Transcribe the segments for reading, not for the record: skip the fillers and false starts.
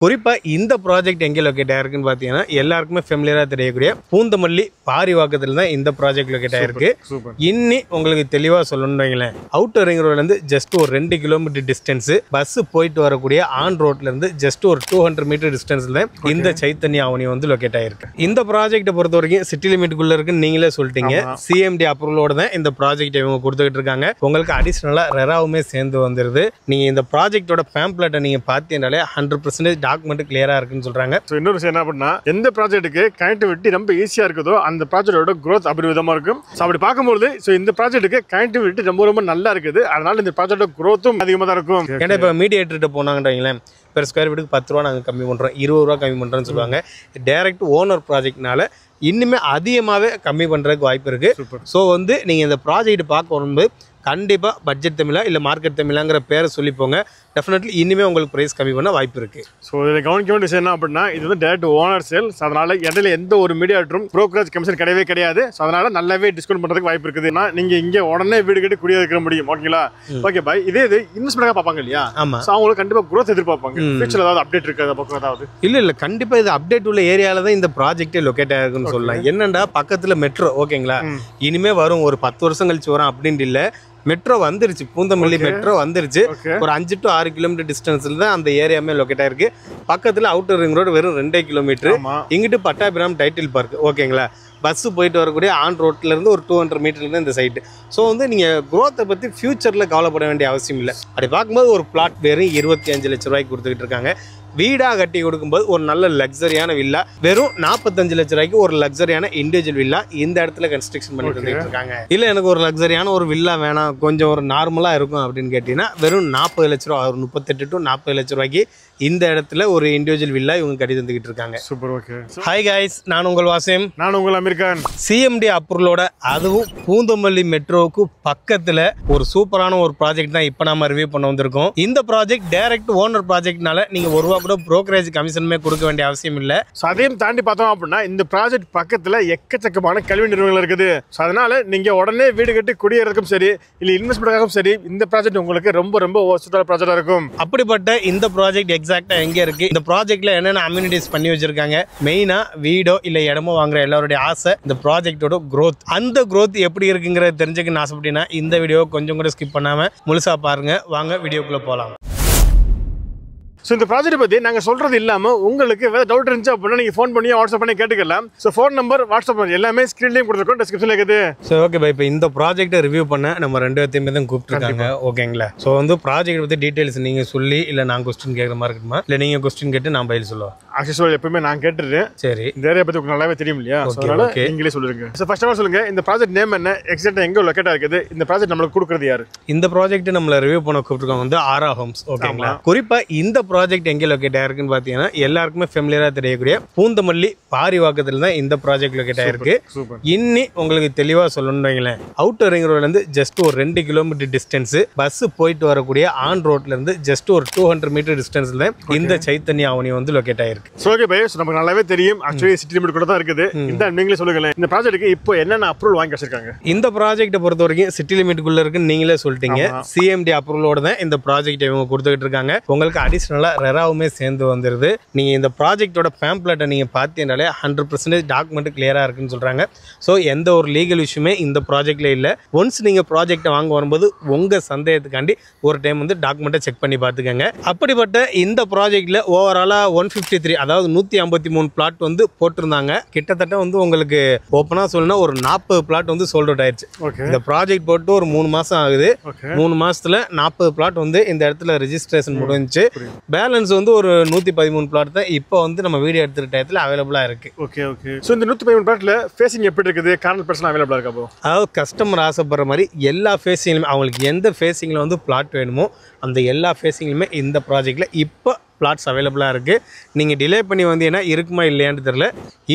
குறிப்பா இந்த ப்ராஜெக்ட் எங்கே லொகேட் ஆயிருக்குன்னு பாத்தீங்கன்னா எல்லாருக்குமே ஃபெமிலியரா தெரியக்கூடிய பூந்தமல்லி பாரிவாக்கத்துல தான் இந்த ப்ராஜெக்ட் லொகேட் ஆயிருக்கு. இன்னி உங்களுக்கு தெளிவா சொல்லணும்னு அவுட்டர் ரிங் ரோட்ல இருந்து ஜஸ்ட் ஒரு 2 கிலோமீட்டர் டிஸ்டன்ஸ், பஸ் போயிட்டு வரக்கூடிய ஆன் ரோட்ல இருந்து ஜஸ்ட் ஒரு 200 மீட்டர் டிஸ்டன்ஸ்ல இந்த சைத்தன்யா அவனி வந்து லொகேட் ஆயிருக்கு. இந்த ப்ராஜெக்ட்டை பொறுத்த வரைக்கும் சிட்டி லிமிட்டுக்குள்ள இருக்குன்னு நீங்களே சொல்லிட்டீங்க. சிஎம்டி அப்ரூவலோட தான் இந்த ப்ராஜெக்ட் இவங்க கொடுத்துக்கிட்டு இருக்காங்க. உங்களுக்கு அடிஷனலா ரெராவுமே சேர்ந்து வந்துருது. நீங்க இந்த ப்ராஜெக்டோட பேம்ப்ளெட்டை நீங்க பார்த்தீங்கன்னாலே 100% டாக்குமெண்ட் கிளியரா இருக்குன்னு சொல்றாங்க. ஸோ இன்னொரு விஷயம் என்ன அப்படின்னா, எந்த ப்ராஜெக்ட்டுக்கு கனெக்டிவிட்டி ரொம்ப ஈஸியா இருக்குதோ அந்த ப்ராஜெக்டோட growth அப்படி விதமா இருக்கும். ஸோ அப்படி பார்க்கும்போது இந்த ப்ராஜெக்ட்டுக்கு கனெக்டிவிட்டி ரொம்ப நல்லா இருக்குது. அதனால இந்த ப்ராஜெக்டோட growthம் அதிகமாக தான் இருக்கும். ஏன்னா இப்போ மீடியேட்டர்கிட்ட போனாங்கன்றீங்களேன், பெர் ஸ்கொயர் ஃபீட்டுக்கு 10 ரூபா நாங்கள் கம்மி பண்ணுறோம், 20 ரூபா கம்மி பண்ணுறோன்னு சொல்லுவாங்க. டைரக்ட் ஓனர் ப்ராஜெக்ட்னால இன்னுமே அதிகமாகவே கம்மி பண்ணுறதுக்கு வாய்ப்பு இருக்குது. ஸோ வந்து நீங்கள் இந்த ப்ராஜெக்ட் பார்க்க வரும்போது கண்டிப்பாக பட்ஜெட் தமிழா இல்லை மார்க்கெட் தமிழாங்கிற பேரை சொல்லிப்போங்க. டெஃபினெட்லி இனிமே உங்களுக்கு ப்ரைஸ் கம்மி பண்ண வாய்ப்பு இருக்கு. ஸோ இதில் கவனிக்க வேண்டிய விஷயம் என்ன அப்படின்னா, இது வந்து டேரக்ட் ஓனர் சேல். அதனால இடையில எந்த ஒரு மீடியாட்டரும் ப்ரோக்கரேஜ் கமிஷன் கிடையவே கிடையாது. ஸோ அதனால நல்லாவே டிஸ்கவுண்ட் பண்ணுறதுக்கு வாய்ப்பு இருக்குது. நீங்கள் இங்கே உடனே வீடு கட்டி குடியிருக்க முடியும். ஓகேங்களா? Okay bye. இதே இது இன்வெஸ்ட்மெண்ட்டாக பார்ப்பாங்க இல்லையா? ஆமாம். ஸோ அவங்களுக்கு கண்டிப்பாக growth எதிர்பார்ப்பாங்க. ஃபியூச்சர் ஏதாவது அப்டேட் இருக்காது பக்கம் ஏதாவது? இல்லை கண்டிப்பாக இது அப்டேட் உள்ள ஏரியாவில் தான் இந்த ப்ராஜெக்டே லொக்கேட் ஆயிருக்குன்னு சொல்லலாம். என்னண்டா பக்கத்தில் மெட்ரோ, ஓகேங்களா, இனிமே வரும் ஒரு 10 வருஷம் கழிச்சு வரும் அப்படின்ட்டு இல்லை. மெட்ரோ வந்துருச்சு, பூந்தமல்லி மெட்ரோ வந்துருச்சு. ஒரு 5 to 6 கிலோமீட்டர் டிஸ்டன்ஸ்ல தான் அந்த ஏரியாமே லொக்கேட் ஆயிருக்கு. பக்கத்துல அவுட்டர் ரிங் ரோடு வெறும் 2 கிலோமீட்டர். இங்கிட்டு பட்டாபிராம் டைட்டில் பார்க், ஓகேங்களா, பஸ் போயிட்டு வரக்கூடிய ஆன் ரோட்ல இருந்து ஒரு 200 மீட்டர்ல இருந்து இந்த சைட்டு. ஸோ வந்து நீங்க growth பத்தி ஃபியூச்சர்ல கவலைப்பட வேண்டிய அவசியம் இல்லை. அப்படி பார்க்கும்போது ஒரு பிளாட் வெறும் 25 லட்சம் ரூபாய்க்கு கொடுத்துக்கிட்டு இருக்காங்க. வீடா கட்டி கொடுக்கும்போது ஒரு நல்ல லக்ஸரியான வில்லா வெறும் 45 லட்சம் ரூபாய்க்கு ஒரு லக்ஸரியான இண்டிவிஜுவல் வில்லா இந்த இடத்துல கன்ஸ்ட்ரக்ஷன் பண்ணிட்டு வந்துட்டு இருக்காங்க. இல்ல எனக்கு ஒரு லக்ஸரியான ஒரு வில்லா வேணாம், கொஞ்சம் ஒரு நார்மலா இருக்கும் அப்படின்னு கேட்டீங்கன்னா வெறும் 40 லட்ச ரூபா, ஒரு 38 to 40 லட்சம் ரூபாய்க்கு இந்த இடத்துல ஒரு இண்டிவிஜுவல் வில்லா இவங்க கட்டி தந்துக்கிட்டு இருக்காங்க. சூப்பர். ஓகே. ஹாய் கைஸ், நான் உங்கள் வாசிம். நான் உங்கள் அமீர்கான். சிஎம்டி அப்ரூவலோட அதுவும் பூந்தமல்லி மெட்ரோவுக்கு பக்கத்துல ஒரு சூப்பரான ஒரு ப்ராஜெக்ட் தான் இப்போ நாம ரிவ்யூ பண்ண வந்திருக்கோம். இந்த ப்ராஜெக்ட் டைரக்ட் ஓனர் ப்ராஜெக்ட்னால நீங்க ஒரு ரூபா கூட புரோக்கரேஜ் கமிஷனுமே கொடுக்க வேண்டிய அவசியம் இல்லை. அதையும் தாண்டி பார்த்தோம் அப்படின்னா இந்த ப்ராஜெக்ட் பக்கத்துல எக்கச்சக்கமான கல்வி நிறுவனங்கள் இருக்குது. அதனால நீங்க உடனே வீடு கட்டி குடியேறதுக்கும் சரி இல்லை இன்வெஸ்ட்மெண்ட்டாகவும் சரி இந்த ப்ராஜெக்ட் உங்களுக்கு ரொம்ப வசதியான ப்ராஜெக்டா இருக்கும். அப்படிப்பட்ட இந்த ப்ராஜெக்ட் எக்ஸாக்டா எங்க இருக்கு, இந்த ப்ராஜெக்ட்ல என்னென்ன அம்யூனிட்டிஸ் பண்ணி வச்சிருக்காங்க, மெயினா வீடோ இல்ல இடமோ வாங்குற எல்லாருடைய ஆசை இந்த ப்ராஜெக்டோட growth. அந்த growth எப்படி இருக்குங்கிறத தெரிஞ்சுக்கணும்னு ஆசைப்பட்டீங்கன்னா இந்த வீடியோ கொஞ்சம் கூட ஸ்கிப் பண்ணாம முழுசா பாருங்க. வாங்க வீடியோக்குள்ள போலாம். ஸோ இந்த ப்ராஜெக்ட் பற்றி நாங்கள் சொல்கிறது இல்லாமல் உங்களுக்கு வேறு டவுட் இருந்துச்சு அப்படின்னா நீங்கள் ஃபோன் பண்ணி வாட்ஸ்அப் பண்ணி கேட்டுக்கலாம். ஸோ ஃபோன் நம்பர் வாட்ஸ்அப் எல்லாமே ஸ்க்ரீன்லேயும் கொடுத்துருக்கோம், டிஸ்கிரிப்ஷனில் இருக்குது. ஸோ ஓகே பை, இப்போ இந்த ப்ராஜெக்ட்டை ரிவ்யூ பண்ண நம்ம 2 பேர்த்தையுமே தான் கூப்பிட்டுருக்காங்க. ஓகேங்களா? ஸோ வந்து ப்ராஜெக்ட் பற்றி டீட்டெயில்ஸ் நீங்கள் சொல்லி இல்லை நான் கொஸ்டின் கேட்குற மாதிரி இருக்குமா, இல்லை நீங்கள் கொஸ்டின் கேட்டு நான் பதில் சொல்லுவோம்? ஆக்சுவலாக எப்பவுமே நான் கேட்டுறேன். சரி, இந்த ஏரியா பற்றி உங்களுக்கு நல்லாவே தெரியும் இல்லையா? அதனால நீங்களே சொல்லுங்க. ஸோ ஃபர்ஸ்ட் ஆஃப் ஆல் சொல்லுங்க, இந்த ப்ராஜெக்ட் நேம் என்ன, எக்ஸாக்டாக எங்கே லொக்கேட்டாக இருக்குது, இந்த ப்ராஜெக்ட் நம்மளுக்கு கொடுக்குறது யார்? இந்த ப்ராஜெக்ட் நம்மளை ரிவ்யூ பண்ண கூப்பிட்டுருக்காங்க வந்து ஆரா ஹோம்ஸ். ஓகேங்களா? குறிப்பாக இந்த ப்ராஜெக்ட் எங்கே லொக்கேட் ஆயிருக்குன்னு பார்த்தீங்கன்னா எல்லாருக்குமே ஃபெமிலியரா தெரியக்கூடிய பூந்தமல்லி பாரிவாக்கத்துல தான் இந்த ப்ராஜெக்ட் லொக்கேட் ஆயிருக்கு. இன்னி உங்களுக்கு தெளிவாக சொல்லணும்னு அவுட்டர் ரிங் ரோட்ல இருந்து ஜஸ்ட் ஒரு 2 கிலோமீட்டர் டிஸ்டன்ஸ், பஸ் போயிட்டு வரக்கூடிய ஆன் ரோட்ல இருந்து ஜஸ்ட் ஒரு 200 மீட்டர் டிஸ்டன்ஸ்ல தான் இந்த சைத்தன்யா அவனி வந்து லொக்கேட் ஆயிருக்கு. ஓகே பை, நமக்கு நல்லாவே தெரியும். ஆக்சுவலி சிட்டி லிமிட் கூட தான் இருக்குது. இந்த நீங்களே சொல்லுங்க, இந்த ப்ராஜெக்ட்டுக்கு இப்போ என்னென்ன அப்ரூவல் வாங்கி வச்சிருக்காங்க? இந்த ப்ராஜெக்ட்டை பொறுத்த வரைக்கும் சிட்டி லிமிட்டுக்குள்ள இருக்குன்னு நீங்களே சொல்லிட்டீங்க. சிஎம்டி அப்ரூவலோட தான் இந்த ப்ராஜெக்ட் இவங்க கொடுத்துக்கிட்டு இருக்காங்க. உங்களுக்கு அடிஷனலா ரெராவுமே சேர்ந்து வந்துருது. நீங்க இந்த ப்ராஜெக்டோட பேம்ப்ளெட்டை நீங்க பார்த்தீங்கன்னாலே 100% டாக்குமெண்ட் கிளியரா இருக்குன்னு சொல்றாங்க. ஸோ எந்த ஒரு லீகல் இஷ்யூமே இந்த ப்ராஜெக்ட்ல இல்லை. ஒன்ஸ் நீங்க ப்ராஜெக்டை வாங்க வரும்போது உங்க சந்தேகத்துக்காண்டி ஒரு டைம் வந்து டாக்குமெண்ட்டை செக் பண்ணி பார்த்துக்கங்க. அப்படிப்பட்ட இந்த ப்ராஜெக்ட்ல ஓவராலா 153 அதாவது 153 பிளாட் வந்து போட்டிருந்தாங்க. கிட்டத்தட்ட வந்து உங்களுக்கு ஓப்பனா சொல்லணும்னா ஒரு 40 பிளாட் வந்து சோல்ட் அவுட் ஆயிடுச்சு. இந்த ப்ராஜெக்ட் போட்டு ஒரு 3 மாசம் ஆகுது. 3 மாசத்துல 40 பிளாட் வந்து இந்த இடத்துல ரெஜிஸ்ட்ரேஷன் முடிஞ்சிச்சு. பேலன்ஸ் வந்து ஒரு 113 பிளாட் தான் இப்போ வந்து நம்ம வீடியோ எடுத்துக்கிற டயத்தில் அவைலபிளா இருக்கு. Okay okay. ஸோ இந்த 113 பிளாட்ல ஃபேசிங் எப்படி இருக்குது, கார்னர் பர்சன் அவைலபிளா இருக்கா? அப்போ அதாவது கஸ்டமர் ஆசைப்படுற மாதிரி எல்லா ஃபேஸிங்லுமே அவங்களுக்கு எந்த ஃபேஸிங்கில் வந்து பிளாட் வேணுமோ அந்த எல்லா ஃபேஸிங்லுமே இந்த ப்ராஜெக்டில் இப்போ பிளாட்ஸ் அவைலபிளாக இருக்குது. நீங்கள் டிலே பண்ணி வந்தீங்கன்னா இருக்குமா இல்லையான்னு தெரியல.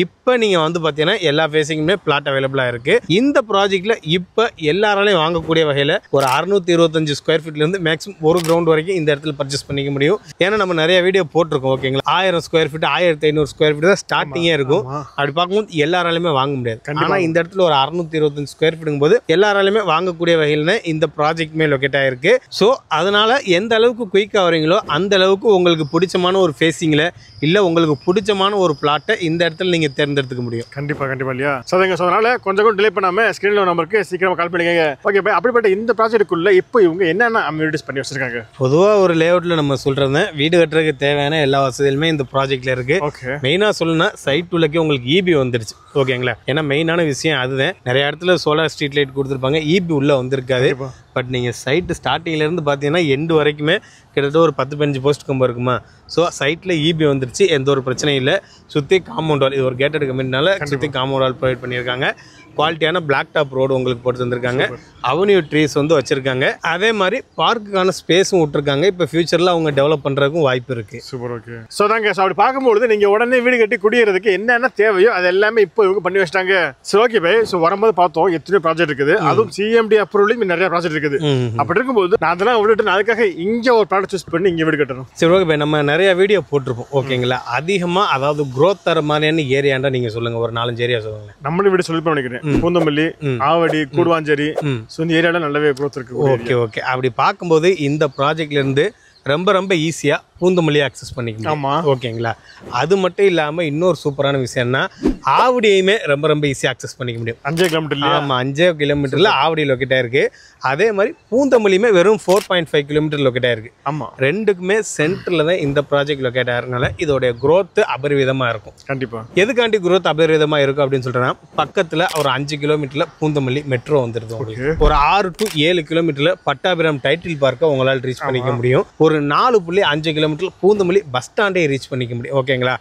இப்போ நீங்கள் வந்து பார்த்தீங்கன்னா எல்லா ஃபேஸிங்குமே பிளாட் அவைலபிளாக இருக்குது. இந்த ப்ராஜெக்டில் இப்போ எல்லாராலையும் வாங்கக்கூடிய வகையில் ஒரு 625 ஸ்கொயர் ஃபீட்லேருந்து மேக்ஸிமம் ஒரு கிரவுண்ட் வரைக்கும் இந்த இடத்துல பர்ச்சேஸ் பண்ணிக்க முடியும். ஏன்னா நம்ம நிறைய வீடியோ போட்டிருக்கோம். ஓகேங்களா? 1000 ஸ்கொயர் ஃபீட் 1500 ஸ்கொயர் ஃபீட் தான் ஸ்டார்டிங்கே இருக்கும். அப்படி பார்க்கும்போது எல்லாராலையுமே வாங்க முடியாது. ஆனால் இந்த இடத்துல ஒரு 625 ஸ்கொயர் ஃபீட்டுங்கும் போது எல்லாராலையுமே வாங்கக்கூடிய வகையில் இந்த ப்ராஜெக்ட்மே லொக்கேட் ஆகிருக்கு. ஸோ அதனால் எந்த அளவுக்கு குயிக்காக வரீங்களோ அந்த அளவுக்கு உங்களுக்கு பிடிச்சமான ஒரு ஃபேஸிங்கில் இல்லை உங்களுக்கு பிடிச்சமான ஒரு பிளாட்டை இந்த இடத்துல நீங்கள் தேர்ந்தெடுத்துக்க முடியும். கண்டிப்பாக இல்லையா? சரிங்க. ஸோ அதனால் கொஞ்சம் டிலே பண்ணாமல் ஸ்க்ரீனில் நம்பருக்கு சீக்கிரமாக கால் பண்ணிக்கங்க. Okay bye. அப்படிப்பட்ட இந்த ப்ராஜெக்ட்டுக்குள்ளே இப்போ இவங்க என்னென்ன அம்யூனிட்டிஸ் பண்ணி வச்சிருக்காங்க? பொதுவாக ஒரு லேஅவுட்டில் நம்ம சொல்கிறது வீடு கட்டுறதுக்கு தேவையான எல்லா வசதிகளுமே இந்த ப்ராஜெக்டில் இருக்குது. ஓகே. மெயினாக சொல்லணும்னா சைட் உள்ளக்கே உங்களுக்கு இபி வந்துருச்சு. ஓகேங்களா? ஏன்னா மெயினான விஷயம் அதுதான். நிறைய இடத்துல சோலார் ஸ்ட்ரீட் லைட் கொடுத்துருப்பாங்க, இபி உள்ளே வந்திருக்காது. பட் நீங்கள் சைட்டு ஸ்டார்டிங்லேருந்து பார்த்தீங்கன்னா எண்டு வரைக்குமே கிட்டத்தட்ட ஒரு 10-15 போஸ்ட் கம்பம் இருக்குமா. ஸோ சைட்டில் இபி வந்துருச்சு, எந்த ஒரு பிரச்சனையும் இல்லை. சுற்றி காம்பவுண்ட் வால், இது ஒரு கேட்டட் கம்பெனினால சுற்றி காம்பவுண்ட் வால் ப்ரொவைட் பண்ணியிருக்காங்க. குவாலிட்டியான பிளாக் டாப் ரோடு உங்களுக்கு போட்டு தந்திருக்காங்க. அவென்யூ ட்ரீஸ் வந்து வச்சிருக்காங்க. அதே மாதிரி பார்க்குக்கான ஸ்பேஸும் விட்டுருக்காங்க. இப்போ ஃபியூச்சரில் அவங்க டெவலப் பண்ணுறதுக்கும் வாய்ப்பு இருக்குது. சூப்பர். ஓகே. ஸோ தாங்க. ஸோ அப்படி பார்க்கும்போது நீங்கள் உடனே வீடு கட்டி குடியேறதுக்கு என்னென்ன தேவையோ அது எல்லாமே இப்போ இவங்க பண்ணி வச்சிட்டாங்க. So okay bye. ஸோ வரும்போது பார்த்தோம் எத்தனையோ ப்ராஜெக்ட் இருக்குது, அதுவும் சிஎம்டி அப்ரூவலையும் நிறைய ப்ராஜெக்ட் இருக்குது. அப்படி இருக்கும்போது நான் அதெல்லாம் விட்டுட்டு நான் அதுக்காக இங்கே ஒரு ப்ராடக்ட் சூஸ் பண்ணி இங்கே வீடு கட்டணும். சரி ஓகே பை. நம்ம நிறைய வீடியோ போட்டிருப்போம். ஓகேங்களா? அதிகமாக அதாவது க்ரோத் தர மாதிரியான ஏரியாண்டா நீங்கள் சொல்லுங்கள், ஒரு 4-5 ஏரியா சொல்லுங்கள். நம்மளும் வீடு சொல்லி நினைக்கிறேன். பூந்தமல்லி, ஆவடி, கூடுவாஞ்சேரி, ஸோ இந்த ஏரியாவில் நல்லாவே க்ரோத் இருக்கு. Okay okay. அப்படி பார்க்கும்போது இந்த ப்ராஜெக்ட்லேருந்து ரொம்ப ஈஸியாக பூந்தமல்லியை அக்சஸ் பண்ணிக்கலாம். ஆமாம். ஓகேங்களா? அது மட்டும் இல்லாமல் இன்னொரு சூப்பரான விஷயம்னா ஆவடியுமே ரொம்ப ஈஸியாக அக்சஸ் பண்ணிக்க முடியும். 5 கிலோமீட்டர். ஆமாம், 5 கிலோமீட்டரில் ஆவடி லொக்கேட் ஆயிருக்கு. அதே மாதிரி பூந்தமல்லியுமே வெறும் 4.5 கிலோமீட்டர் லொக்கேட் ஆயிருக்கு. ஆமாம். ரெண்டுக்குமே சென்டரில் தான் இந்த ப்ராஜெக்ட் லொக்கேட் ஆகிறதுனால இதோடைய க்ரோத் அபரிவிதமாக இருக்கும். கண்டிப்பாக. எதுக்காண்டி க்ரோத் அபரிவிதமாக இருக்கும் அப்படின்னு சொல்கிறேன்னா, பக்கத்தில் ஒரு 5 கிலோமீட்டரில் பூந்தமல்லி மெட்ரோ வந்துடுது உங்களுக்கு. ஒரு 6 to 7 கிலோமீட்டரில் பட்டாபிராம் டைட்டில் பார்க்கை உங்களால் ரீச் பண்ணிக்க முடியும். ஒரு 4.5 கிலோமீட்டர் பூந்தமல்லி பஸ் ஸ்டாண்டே ரீச் பண்ணிக்க முடியும். ஓகேங்களா?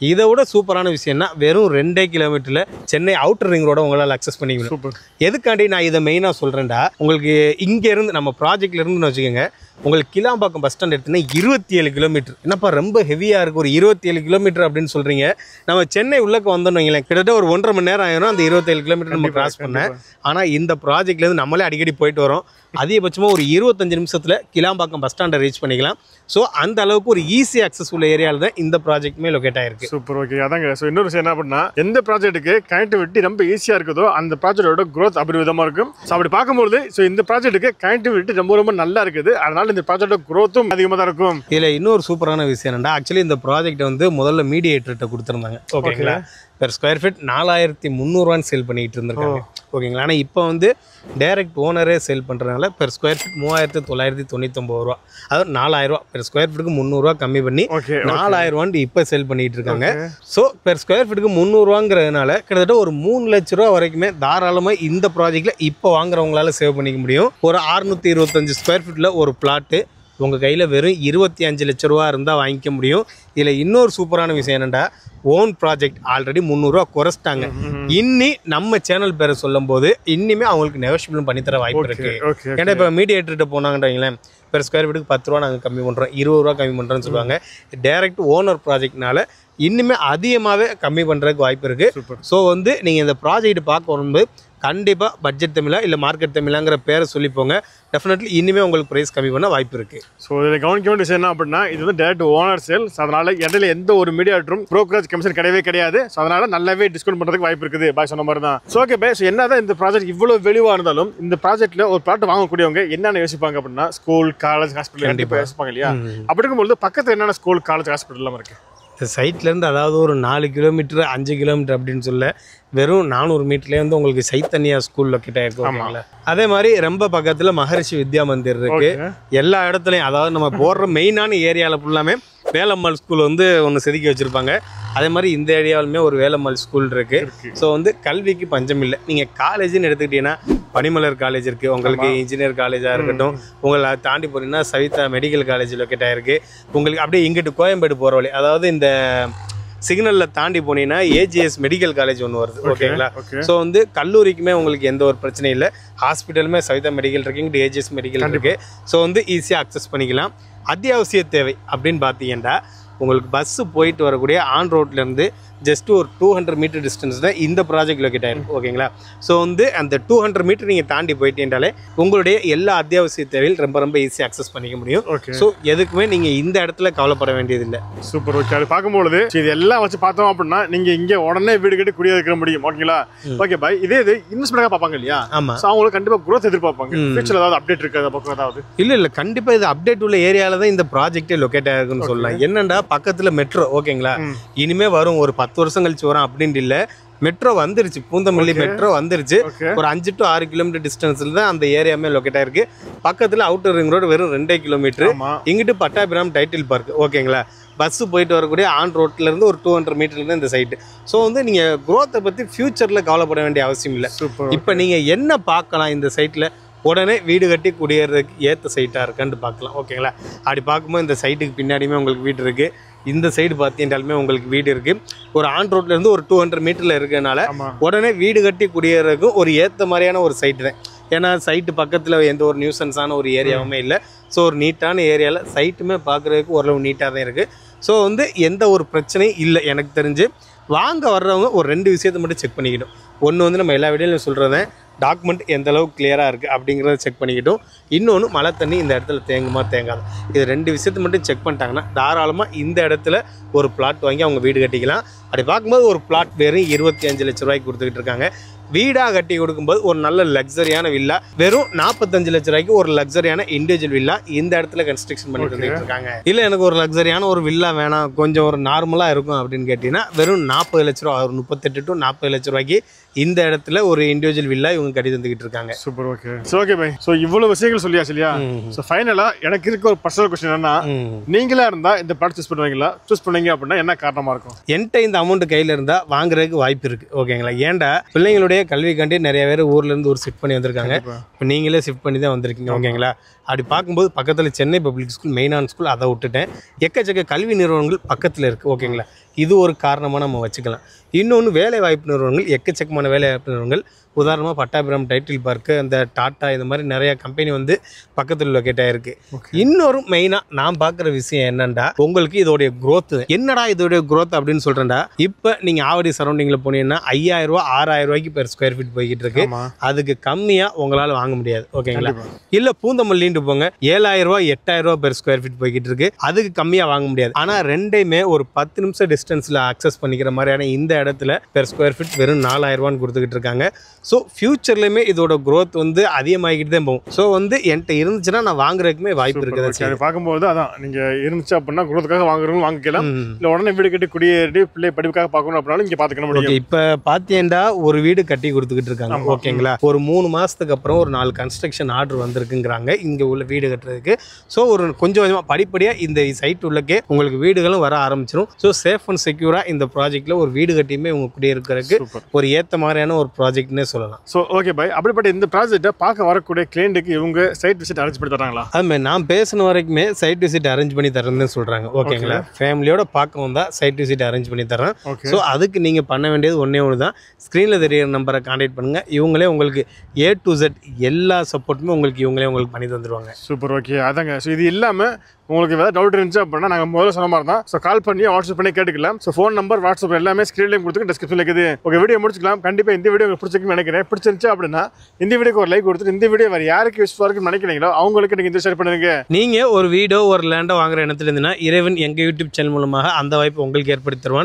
இதை விட சூப்பரான விஷயம்னா வெறும் 2 கிலோமீட்டரில் சென்னை அவுட்டர் ரிங் ரோட உங்களால் அக்சஸ் பண்ணிக்க முடியும். எதுக்காண்டி நான் இதை மெயினாக சொல்கிறேன்டா, உங்களுக்கு இங்கேருந்து நம்ம ப்ராஜெக்ட்ல இருந்துன்னு வச்சுக்கோங்க, உங்களுக்கு கிளாம்பாக்கம் பஸ் ஸ்டாண்ட் எடுத்தீங்கன்னா 27 கிலோமீட்டர். என்னப்பா ரொம்ப ஹெவியாக இருக்குது, ஒரு 27 கிலோமீட்டர் அப்படின்னு சொல்கிறீங்க. நம்ம சென்னை உள்ளக்கு வந்தோன்னு வைங்களேன், கிட்டத்தட்ட ஒரு 1.5 மணி நேரம் ஆயிரும் அந்த 27 கிலோமீட்டர் நம்ம கிராஸ் பண்ணேன். ஆனால் இந்த ப்ராஜெக்ட்லேருந்து நம்மளே அடிக்கடி போயிட்டு வரோம். அதிகபட்சமாக ஒரு 25 நிமிஷத்தில் கிளாம்பாக்கம் பஸ் ஸ்டாண்டை ரீச் பண்ணிக்கலாம். ஸோ அந்த அளவுக்கு ஒரு ஈஸி அக்சஸ் உள்ள ஏரியாவில் தான் இந்த ப்ராஜெக்ட்டுமே லொக்கேட் ஆயிருக்கு. சூப்பர். ஓகே. அதாங்க. ஸோ இன்னொரு விஷயம் என்ன அப்படின்னா, எந்த ப்ராஜெக்ட்டுக்கு கனெக்டிவிட்டி ரொம்ப ஈஸியாக இருக்குதோ அந்த ப்ராஜெக்டோட க்ரோத் அபரிவிதமாக இருக்கும். ஸோ அப்படி பார்க்கும்போது ஸோ இந்த ப்ராஜெக்ட்டுக்கு கனெக்டிவிட்டி ரொம்ப நல்லா இருக்குது. அதனால இந்த ப்ராஜெக்டோட க்ரோத்தும் அதிகமாக தான் இருக்கும். இதில் இன்னொரு சூப்பரான விஷயம் என்னன்னா, ஆக்சுவலி இந்த ப்ராஜெக்ட் வந்து முதல்ல மீடியேட்டர்கிட்ட கொடுத்துருந்தாங்க. ஓகேங்களா? பெர் ஸ்கொயர் ஃபீட் 4300 சேல் பண்ணிட்டு இருந்திருக்காங்க. ஓகேங்களா? ஆனால் இப்போ வந்து டைரக்ட் ஓனரே சேல் பண்ணுறதுனால பெர் ஸ்கொயர் ஃபீட் 3999 ரூபா, அதாவது 4000 ரூபா. பெர் ஸ்கொயர் ஃபீட்டுக்கு 300 ரூபா கம்மி பண்ணி 4000 ரூபான்னு இப்போ சேல் பண்ணிட்டு இருக்காங்க. ஸோ பெர் ஸ்கொயர் ஃபீட்டுக்கு 300 ரூபாங்கிறதுனால கிட்டத்தட்ட ஒரு 3 லட்ச ரூபா வரைக்குமே தாராளமாக இந்த ப்ராஜெக்டில் இப்போ வாங்குறவங்களால சேவ் பண்ணிக்க முடியும். ஒரு 625 ஸ்கொயர் ஃபீட்டில் ஒரு பிளாட்டு உங்கள் கையில் வெறும் 25 லட்ச ரூபா இருந்தால் வாங்கிக்க முடியும். இதில் இன்னொரு சூப்பரான விஷயம் என்னென்னா, ஓன் ப்ராஜெக்ட் ஆல்ரெடி 300 ரூபா குறைச்சிட்டாங்க. இன்னி நம்ம சேனல் பேரை சொல்லும் போது இன்னிமே அவங்களுக்கு நெகோஷியபிள் பண்ணித்தர வாய்ப்பு இருக்கு. ஏன்னா இப்போ மீடியேட்டர்கிட்ட போனாங்கன்றீங்களேன், பெர் ஸ்கொயர் ஃபீட்டுக்கு 10 ரூபா நாங்கள் கம்மி பண்ணுறோம், 20 ரூபா கம்மி பண்ணுறோன்னு சொல்லுவாங்க. டைரக்ட் ஓனர் ப்ராஜெக்ட்னால இன்னுமே அதிகமாகவே கம்மி பண்ணுறதுக்கு வாய்ப்பு இருக்குது. ஸோ வந்து நீங்கள் இந்த ப்ராஜெக்ட் பார்க்க வரும்போது கண்டிப்பாக பட்ஜெட் தமிழா இல்லை மார்க்கெட் தமிழாங்கிற பேரை சொல்லிப்போங்க. டெஃபினெட்லி இனிமேல் உங்களுக்கு ப்ரைஸ் கம்மி பண்ண வாய்ப்பு இருக்குது. ஸோ இதில் கவனிக்க வேண்டிய விஷயம் என்ன அப்படின்னா, இது வந்து டேரக்ட் ஓனர் சேல். ஸோ அதனால் இடையில எந்த ஒரு மீடியாட்டும் ப்ரோக்கரேஜ் கமிஷன் கிடையாது. ஸோ அதனால் நல்லாவே டிஸ்கவுண்ட் பண்ணுறதுக்கு வாய்ப்பு இருக்குது. பாய் சொன்ன மாதிரி தான். So okay bye. ஸோ என்ன தான் இந்த ப்ராஜெக்ட் இவ்வளோ வெளிவாக இருந்தாலும் இந்த ப்ராஜெக்ட்டில் ஒரு ப்ளாட் வாங்கக்கூடியவங்க என்னென்ன யோசிப்பாங்க அப்படின்னா, ஸ்கூல், காலேஜ், ஹாஸ்பிட்டல் கண்டிப்பாக யோசிப்பாங்க இல்லையா? அப்படி இருக்கும்போது பக்கத்தில் என்னென்ன ஸ்கூல், காலேஜ், ஹாஸ்பிட்டல்லாம் இருக்குது? இந்த சைட்லேருந்து அதாவது ஒரு 4 கிலோமீட்டர் 5 கிலோமீட்டர் அப்படின்னு சொல்ல வெறும் 400 மீட்டர்லேயே வந்து உங்களுக்கு சைத்தன்யா ஸ்கூல் லொக்கேட் ஆகிருக்கும். அதே மாதிரி ரொம்ப பக்கத்தில் மகரிஷி வித்யா மந்திர் இருக்கு. எல்லா இடத்துலையும் அதாவது நம்ம போடுற மெயினான ஏரியாவில் ஃபுல்லாமே வேலம்மாள் ஸ்கூல் வந்து ஒன்று செதுக்கி வச்சுருப்பாங்க. அதே மாதிரி இந்த ஏரியாவிலுமே ஒரு வேலம்மாள் ஸ்கூல் இருக்குது. ஸோ வந்து கல்விக்கு பஞ்சம் இல்லை. நீங்கள் காலேஜ்னு எடுத்துக்கிட்டீங்கன்னா பனிமலர் காலேஜ் இருக்குது, உங்களுக்கு இன்ஜினியர் காலேஜாக இருக்கட்டும், உங்களை தாண்டி போனீங்கன்னா சவிதா மெடிக்கல் காலேஜ் லொக்கேட் ஆகிருக்கு. உங்களுக்கு அப்படியே இங்கிட்டு கோயம்பேடு போகிற வழி, அதாவது இந்த சிக்னலில் தாண்டி போனீங்கன்னா ஏஜிஎஸ் மெடிக்கல் காலேஜ் ஒன்று வருது. ஓகேங்களா? ஸோ வந்து கல்லூரிக்குமே உங்களுக்கு எந்த ஒரு பிரச்சனையும் இல்லை. ஹாஸ்பிட்டலுமே சவிதா மெடிக்கல் இருக்குது, இங்கிட்டு ஏஜிஎஸ் மெடிக்கல் இருக்குது. ஸோ வந்து ஈஸியாக அக்சஸ் பண்ணிக்கலாம். அத்தியாவசிய தேவை அப்படின்னு பார்த்தீங்கன்னா உங்களுக்கு பஸ் போயிட்டு வரக்கூடிய ஆன் ரோட்ல இருந்து ஜஸ்ட் ஒரு 200 மீட்டர் டிஸ்டன்ஸ் தான் இந்த ப்ராஜெக்ட் லொக்கேட் ஆயிருக்கு ஓகேங்களா. ஸோ வந்து அந்த 200 மீட்டர் நீங்கள் தாண்டி போயிட்டீங்கனாலே உங்களுடைய எல்லா அத்தியாவசிய தேவையில் ரொம்ப ரொம்ப ஈஸியாக அக்சஸ் பண்ணிக்க முடியும். ஸோ எதுக்குமே நீங்கள் இந்த இடத்துல கவலைப்பட வேண்டியதில்லை. சூப்பர். ஓகே, அது பார்க்கும்பொழுது இது எல்லாம் வச்சு பார்த்தோம் அப்படின்னா நீங்கள் இங்கே உடனே வீடு கட்டி குடியிருக்க முடியும். ஓகேங்களா. ஓகே பாய், இதே இது இன்வெஸ்ட்மெண்ட்டாக பார்ப்பாங்க இல்லையா? ஆமாம். ஸோ அவங்களுக்கு கண்டிப்பாக க்ரோத் எதிர்பார்ப்பாங்க. ஃபியூச்சரில் ஏதாவது அப்டேட் இருக்காது பக்கம் ஏதாவது? இல்லை கண்டிப்பாக இது அப்டேட் உள்ள ஏரியாவில் தான் இந்த ப்ராஜெக்டே லொக்கேட் ஆகுதுன்னு சொல்லலாம். என்னண்டா பக்கத்தில் மெட்ரோ ஓகேங்களா, இனிமே வரும் ஒரு 10 வருஷம் கழிச்சு வரும் அப்படின்ட்டு இல்லை. மெட்ரோ வந்துருச்சு, பூந்தமல்லி மெட்ரோ வந்துருச்சு. ஒரு 5 to 6 கிலோமீட்டர் டிஸ்டன்ஸ்ல தான் அந்த ஏரியாமே லொக்கேட் ஆயிருக்கு. பக்கத்துல அவுட்டர் ரிங் ரோடு வெறும் 2 கிலோமீட்டர். இங்கிட்டு பட்டாபிராம் டைட்டில் பார்க் ஓகேங்களா. பஸ் போயிட்டு வரக்கூடிய ஆன் ரோட்ல இருந்து ஒரு 200 மீட்டர்ல தான் இந்த சைட்டு. ஸோ வந்து நீங்க குரோத்தை பத்தி ஃபியூச்சர்ல கவலைப்பட வேண்டிய அவசியம் இல்லை. இப்போ நீங்க என்ன பார்க்கலாம் இந்த சைட்ல, உடனே வீடு கட்டி குடியேறதுக்கு ஏற்ற சைட்டாக இருக்கான்னு பார்க்கலாம் ஓகேங்களா. அப்படி பார்க்கும்போது இந்த சைட்டுக்கு பின்னாடியுமே உங்களுக்கு வீடு இருக்குது. இந்த சைடு பார்த்தீங்கன்னாலுமே உங்களுக்கு வீடு இருக்குது. ஒரு ஆன் ரோட்லேருந்து ஒரு 200 மீட்டரில் இருக்கிறதுனால உடனே வீடு கட்டி குடியேறதுக்கும் ஒரு ஏற்ற மாதிரியான ஒரு சைட்டு தான். ஏன்னா சைட்டு பக்கத்தில் எந்த ஒரு நியூசன்ஸான ஒரு ஏரியாவுமே இல்லை. ஸோ ஒரு நீட்டான ஏரியாவில் சைட்டுமே பார்க்குறதுக்கு ஓரளவு நீட்டாக தான் இருக்குது. ஸோ வந்து எந்த ஒரு பிரச்சனையும் இல்லை எனக்கு தெரிஞ்சு. வாங்க வர்றவங்க ஒரு 2 விஷயத்தை மட்டும் செக் பண்ணிக்கிட்டோம். ஒன்று வந்து நம்ம எல்லா வீடியோலையும் சொல்கிறதேன், டாக்குமெண்ட் எந்த அளவுக்கு கிளியராக இருக்குது அப்படிங்கிறத செக் பண்ணிக்கிட்டோம். இன்னொன்று மழை தண்ணி இந்த இடத்துல தேங்குமா தேங்காது, இது 2 விஷயத்தை மட்டும் செக் பண்ணிட்டாங்கன்னா தாராளமாக இந்த இடத்துல ஒரு பிளாட் வாங்கி அவங்க வீடு கட்டிக்கலாம். அப்படி பார்க்கும்போது ஒரு பிளாட் வெறும் 25 லட்ச ரூபாய்க்கு கொடுத்துக்கிட்டு இருக்காங்க. வீடாக கட்டி கொடுக்கும்போது ஒரு நல்ல லக்ஸரியான வில்லா வெறும் 45 லட்ச ரூபாய்க்கு ஒரு லக்ஸரியான இண்டிவிஜுவல் வில்லா இந்த இடத்துல கன்ஸ்ட்ரக்ஷன் பண்ணிட்டு வந்துட்டு இருக்காங்க. இல்லை எனக்கு ஒரு லக்ஸரியான ஒரு வில்லா வேணாம், கொஞ்சம் ஒரு நார்மலாக இருக்கும் அப்படின்னு கேட்டிங்கன்னா வெறும் 40 லட்ச ரூபா, ஒரு 38 to 40 லட்ச ரூபாய்க்கு இந்த இடத்துல ஒரு இண்டிவிஜுவல் வில்லா இவங்க கட்டி தந்துக்கிட்டு இருக்காங்க. Super. Okay okay bye. So இவ்வளவு விஷயங்கள் சொல்லியாச்சு இல்லையா? ஸோ ஃபைனலாக எனக்கு இருக்க ஒரு பர்சனல் கொஸ்டின் என்னன்னா, நீங்களா இருந்தால் இந்த ப்ராடக்ட் சூஸ் பண்ணுவீங்களா? சூஸ் பண்ணீங்க அப்படின்னா என்ன காரணமாக இருக்கும்? என்கிட்ட இந்த அமௌண்ட் கையில் இருந்தால் வாங்குறதுக்கு வாய்ப்பு இருக்குது ஓகேங்களா. ஏன்டா பிள்ளைங்களுடைய கல்விக்காண்டி நிறைய பேர் ஊர்லேருந்து ஊர் ஷிஃப்ட் பண்ணி வந்திருக்காங்க. இப்போ நீங்களே ஷிஃப்ட் பண்ணி தான் வந்திருக்கீங்க ஓகேங்களா. அப்படி பார்க்கும்போது பக்கத்தில் சென்னை பப்ளிக் ஸ்கூல், மெயினான ஸ்கூல் அதை விட்டுட்டேன். எக்கச்சக்க கல்வி நிறுவனங்கள் பக்கத்தில் இருக்குது ஓகேங்களா. இது ஒரு காரணமாக நம்ம வச்சுக்கலாம். இன்னொன்று வேலை வாய்ப்பு நிறுவனங்கள், எக்கச்சக்கமான வேலை வாய்ப்பு நிறுவனங்கள். உதாரணமாக பட்டாபிராம் டைட்டில் பார்க்கு, அந்த டாட்டா, இந்த மாதிரி நிறைய கம்பெனி வந்து பக்கத்தில் லொக்கேட் ஆகிருக்கு. இன்னொரு மெயினாக நான் பார்க்குற விஷயம் என்னண்டா, உங்களுக்கு இதோடைய க்ரோத்து என்னடா இதோடைய க்ரோத் அப்படின்னு சொல்கிறேன்டா. இப்போ நீங்கள் ஆவடி சரௌண்டிங்கில் போனீங்கன்னா 5000 ரூபா 6000 ரூபாய்க்கு பெர் ஸ்கொயர் ஃபீட் போய்கிட்டு இருக்கு. அதுக்கு கம்மியாக உங்களால் வாங்க முடியாது ஓகேங்களா. இல்லை பூந்தமல்லின்ட்டு போங்க, 7000 ரூபா 8000 ரூபா பெர் ஸ்கொயர் ஃபீட் போய்கிட்டு இருக்கு. அதுக்கு கம்மியாக வாங்க முடியாது. ஆனால் ரெண்டையுமே ஒரு 10 நிமிஷம் டிஸ்டன்ஸில் அக்சஸ் பண்ணிக்கிற மாதிரியான இந்த இடத்துல பெர் ஸ்கொயர் ஃபீட் வெறும் 4000 ரூபான்னு கொடுத்துக்கிட்டு இருக்காங்க. ஸோ ஃபியூச்சர்லையுமே இதோட க்ரோத் வந்து அதிகமாகிட்டு தான் போகும். ஸோ வந்து என்கிட்ட இருந்துச்சுன்னா நான் வாங்குறதுக்குமே வாய்ப்பு இருக்குது. அது பார்க்கும்போது அதான் நீங்கள் இருந்துச்சு அப்படின்னா க்ரோத்துக்காக வாங்குறவங்க வாங்கிக்கலாம். இல்லை உடனே வீடு கட்டி குடியேறி பிள்ளை படிப்புக்காக பார்க்கணும் அப்படின்னாலும் இங்கே பார்த்துக்கணும். ஓகே, இப்போ பார்த்தீங்கன்னா ஒரு வீடு கட்டி கொடுத்துக்கிட்டு இருக்காங்க ஓகேங்களா. ஒரு 3 மாதத்துக்கு அப்புறம் ஒரு 4 கன்ஸ்ட்ரக்ஷன் ஆர்டர் வந்திருக்குங்கிறாங்க இங்கே உள்ள வீடு கட்டுறதுக்கு. ஸோ ஒரு கொஞ்சம் கொஞ்சமாக படிப்படியாக இந்த சைட் உள்ளக்கே உங்களுக்கு வீடுகளும் வர ஆரம்பிச்சிடும். ஸோ சேஃப் அண்ட் செக்யூராக இந்த ப்ராஜெக்டில் ஒரு வீடு கட்டியுமே உங்க குடியிருக்கிறதுக்கு ஒரு ஏற்ற மாதிரியான ஒரு ப்ராஜெக்ட்னே சொல்லலாம். ஸோ ஓகே பாய், அப்படிப்பட்ட இந்த ப்ராஜெக்ட்டை பார்க்க வரக்கூடிய கிளைண்ட்டுக்கு இவங்க சைட் விசிட் அரேஞ்ச் பண்ணி தராங்களா? அதுமாதிரி நான் பேசின வரைக்குமே சைட் விசிட் அரேஞ்ச் பண்ணி தரேன்னு சொல்கிறாங்க ஓகேங்களா. ஃபேமிலியோட பார்க்க வந்தால் சைட் விசிட் அரேஞ்ச் பண்ணி தரேன். ஸோ அதுக்கு நீங்கள் பண்ண வேண்டியது ஒன்றே ஒன்று தான், ஸ்க்ரீனில் தெரியிற நம்பரை கான்டாக்ட் பண்ணுங்கள். இவங்களே உங்களுக்கு A to Z எல்லா சப்போர்ட்டுமே இவங்களே உங்களுக்கு பண்ணி தந்துடுவாங்க. சூப்பர். ஓகே, அதாங்க. ஸோ இது இல்லாமல் உங்களுக்கு ஏதாவது டவுட் இருந்துச்சு அப்படின்னா நாங்கள் முதல்ல சொன்ன மாதிரி தான். ஸோ கால் பண்ணி வாட்ஸ்அப் பண்ணி கேட்டுக்கலாம். ஸோ ஃபோன் நம்பர், வாட்ஸ்அப் எல்லாமே ஸ்க்ரீன்லேயும் கொடுத்துட்டு டிஸ்கிரிப்ஷனில் இருக்குது. ஓகே, வீடியோ முடிச்சுக்கலாம். கண்டிப்பாக இந்த வீடியோ உங்களுக்கு பிடிச்சிருக்குன்னு நினைக்கிறேன். பிடிச்சிருந்துச்சு அப்படின்னா இந்த வீடியோக்கு ஒரு லைக் கொடுத்துட்டு இந்த வீடியோ வேறு யாருக்கு யூஸ்ஃபுல்லாக இருக்குன்னு நினைக்கிறீங்களோ அவங்களுக்கு நீங்கள் இந்த ஷேர் பண்ணுங்க. நீங்கள் ஒரு வீடோ ஒரு லேண்டோ வாங்குற இடத்துல இருந்துன்னா இறைவன் எங்கள் யூடியூப் சேனல் மூலமாக அந்த வாய்ப்பு உங்களுக்கு ஏற்படுத்தி தருவான்.